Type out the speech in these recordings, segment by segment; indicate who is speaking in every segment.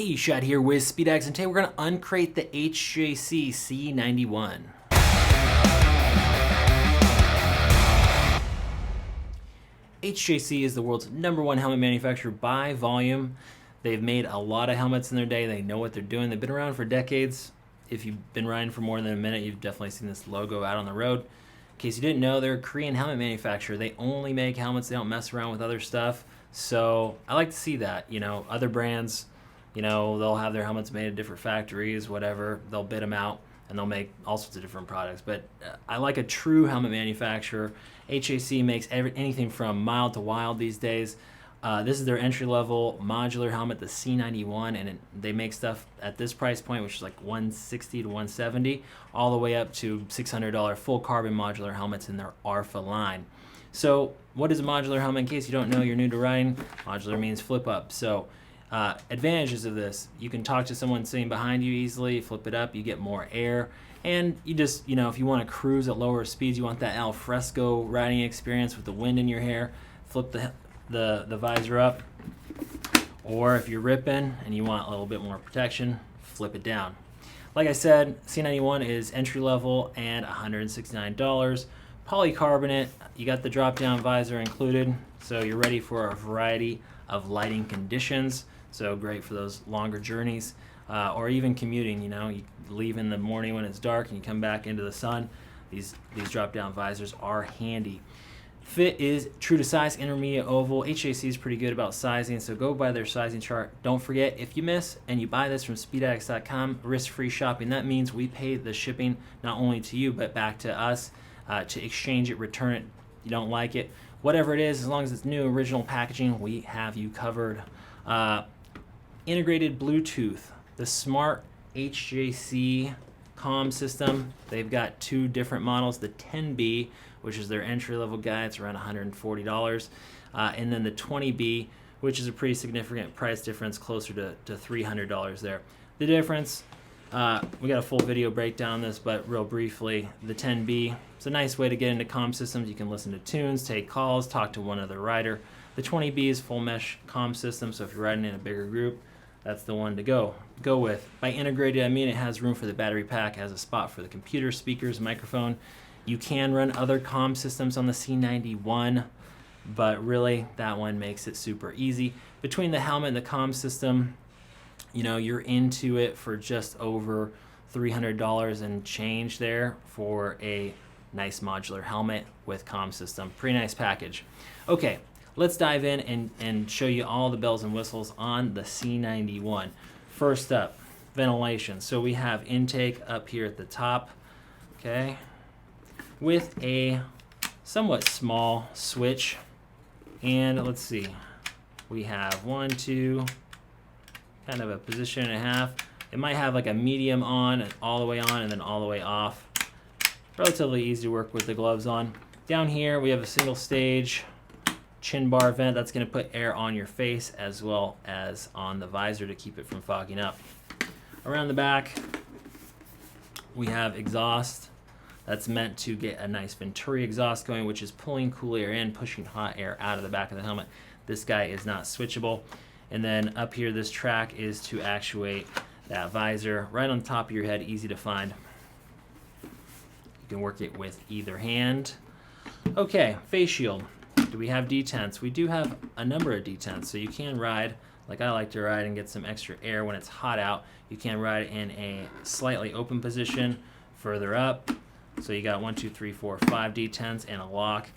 Speaker 1: Hey, Shad here with Addicts, and today we're going to uncrate the HJC C91. HJC is the world's #1 helmet manufacturer by volume. They've made a lot of helmets in their day. They know what they're doing. They've been around for decades. If you've been riding for more than a minute, you've definitely seen this logo out on the road. In case you didn't know, they're a Korean helmet manufacturer. They only make helmets. They don't mess around with other stuff. So I like to see that. You know, other brands, they'll have their helmets made at different factories, whatever. They'll bid them out, and they'll make all sorts of different products. But I like a true helmet manufacturer. HJC makes anything from mild to wild these days. This is their entry-level modular helmet, the C91, and they make stuff at this price point, which is like $160 to $170, all the way up to $600 full carbon modular helmets in their ARFA line. So what is a modular helmet? In case you don't know, you're new to riding, modular means flip up. So advantages of this: you can talk to someone sitting behind you easily, flip it up, you get more air, and you just, if you want to cruise at lower speeds, you want that al fresco riding experience with the wind in your hair, flip the visor up. Or if you're ripping and you want a little bit more protection, flip it down. Like I said, C91 is entry level and $169. Polycarbonate, you got the drop down visor included, so you're ready for a variety of lighting conditions. So great for those longer journeys, or even commuting. You leave in the morning when it's dark and you come back into the sun. These drop down visors are handy. Fit is true to size, intermediate oval. HJC is pretty good about sizing, so go by their sizing chart. Don't forget, if you miss and you buy this from speedaddicts.com, risk-free shopping. That means we pay the shipping not only to you but back to us, to exchange it, return it. You don't like it, whatever it is, as long as it's new, original packaging, we have you covered. Integrated Bluetooth, the SMART HJC system. They've got two different models, the 10B, which is their entry-level guy, it's around $140, and then the 20B, which is a pretty significant price difference, closer to $300 there. The difference, we got a full video breakdown on this, but real briefly, the 10B, it's a nice way to get into comm systems. You can listen to tunes, take calls, talk to one other rider. The 20B is full mesh comm system, so if you're riding in a bigger group, that's the one to go with. By integrated, I mean it has room for the battery pack, has a spot for the computer, speakers, microphone. You can run other comm systems on the C91, but really that one makes it super easy. Between the helmet and the comm system, you're into it for just over $300 and change there for a nice modular helmet with comm system. Pretty nice package. Okay, let's dive in and show you all the bells and whistles on the C91. First up, ventilation. So we have intake up here at the top, okay, with a somewhat small switch. And let's see, we have 1, 2, kind of a position and a half. It might have like a medium on, and all the way on, and then all the way off. Relatively easy to work with the gloves on. Down here we have a single stage chin bar vent that's going to put air on your face as well as on the visor to keep it from fogging up. Around the back we have exhaust that's meant to get a nice Venturi exhaust going, which is pulling cool air in, pushing hot air out of the back of the helmet. This guy is not switchable. And then up here, this track is to actuate that visor right on top of your head, easy to find. You can work it with either hand. Okay, face shield. Do we have detents? We do have a number of detents, so you can ride like I like to ride and get some extra air when it's hot out. You can ride in a slightly open position further up. So you got 1, 2, 3, 4, 5 detents and a lock.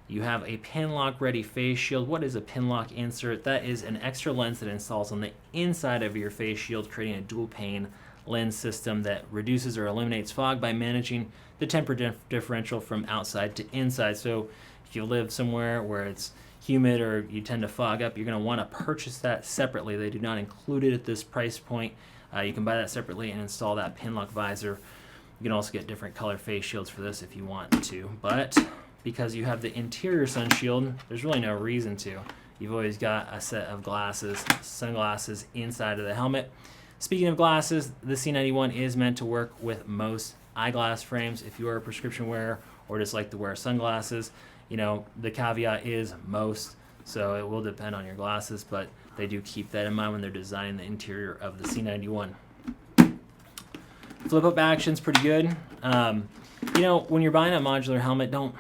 Speaker 1: You have a pin lock ready face shield. What is a pin lock insert? That is an extra lens that installs on the inside of your face shield, creating a dual pane lens system that reduces or eliminates fog by managing the temperature differential from outside to inside. So if you live somewhere where it's humid or you tend to fog up, you're going to want to purchase that separately. They do not include it at this price point. You can buy that separately and install that pin lock visor. You can also get different color face shields for this if you want to, but because you have the interior sun shield, there's really no reason to. You've always got a set of glasses, sunglasses inside of the helmet. Speaking of glasses, the C91 is meant to work with most eyeglass frames. If you are a prescription wearer or just like to wear sunglasses, the caveat is most, so it will depend on your glasses, but they do keep that in mind when they're designing the interior of the C91. Flip up action's pretty good. You know, when you're buying a modular helmet, don't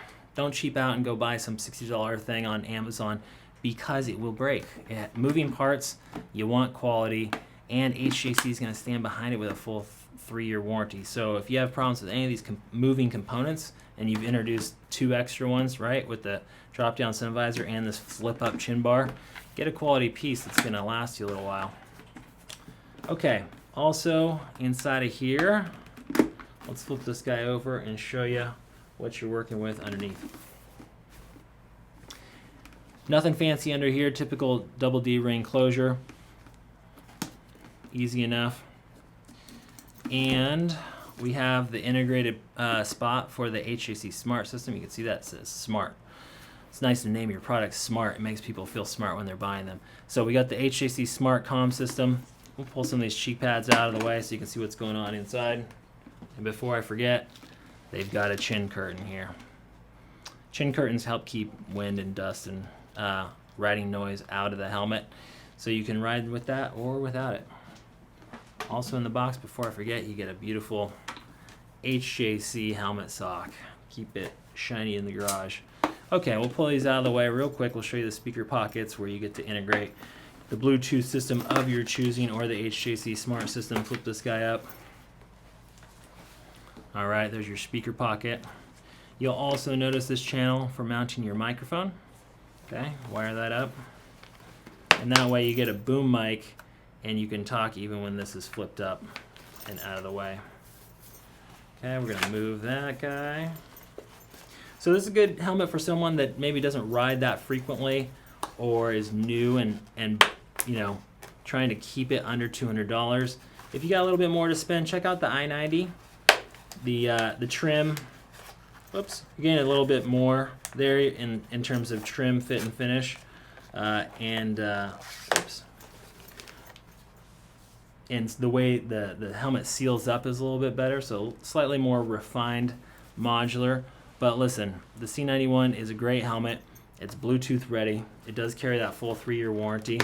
Speaker 1: cheap out and go buy some $60 thing on Amazon, because it will break. Moving parts, you want quality, and HJC is going to stand behind it with a full 3-year warranty. So if you have problems with any of these moving components, and you've introduced 2 extra ones, right, with the drop-down sun visor and this flip-up chin bar, get a quality piece that's going to last you a little while. Okay, also inside of here, let's flip this guy over and show you what you're working with underneath. Nothing fancy under here, typical double D ring closure. Easy enough. And we have the integrated spot for the HJC Smart System. You can see that it says Smart. It's nice to name your products Smart. It makes people feel smart when they're buying them. So we got the HJC Smart Comm System. We'll pull some of these cheek pads out of the way so you can see what's going on inside. And before I forget, they've got a chin curtain here. Chin curtains help keep wind and dust and riding noise out of the helmet, so you can ride with that or without it. Also in the box, before I forget, you get a beautiful HJC helmet sock. Keep it shiny in the garage. Okay, we'll pull these out of the way real quick. We'll show you the speaker pockets where you get to integrate the Bluetooth system of your choosing or the HJC Smart System. Flip this guy up. All right, there's your speaker pocket. You'll also notice this channel for mounting your microphone. Okay, wire that up. And that way you get a boom mic and you can talk even when this is flipped up and out of the way. Okay, we're gonna move that guy. So this is a good helmet for someone that maybe doesn't ride that frequently or is new and you know, trying to keep it under $200. If you got a little bit more to spend, check out the I-90. The trim, whoops, you gain a little bit more there in terms of trim, fit, and finish. And the way the helmet seals up is a little bit better, so slightly more refined modular. But listen, the C91 is a great helmet. It's Bluetooth ready. It does carry that full 3-year warranty.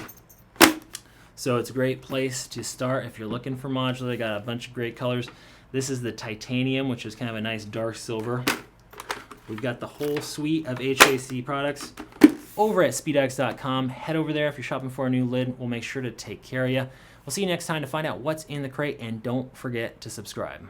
Speaker 1: So it's a great place to start if you're looking for modular. They got a bunch of great colors. This is the titanium, which is kind of a nice dark silver. We've got the whole suite of HJC products over at speedex.com. Head over there if you're shopping for a new lid. We'll make sure to take care of you. We'll see you next time to find out what's in the crate, and don't forget to subscribe.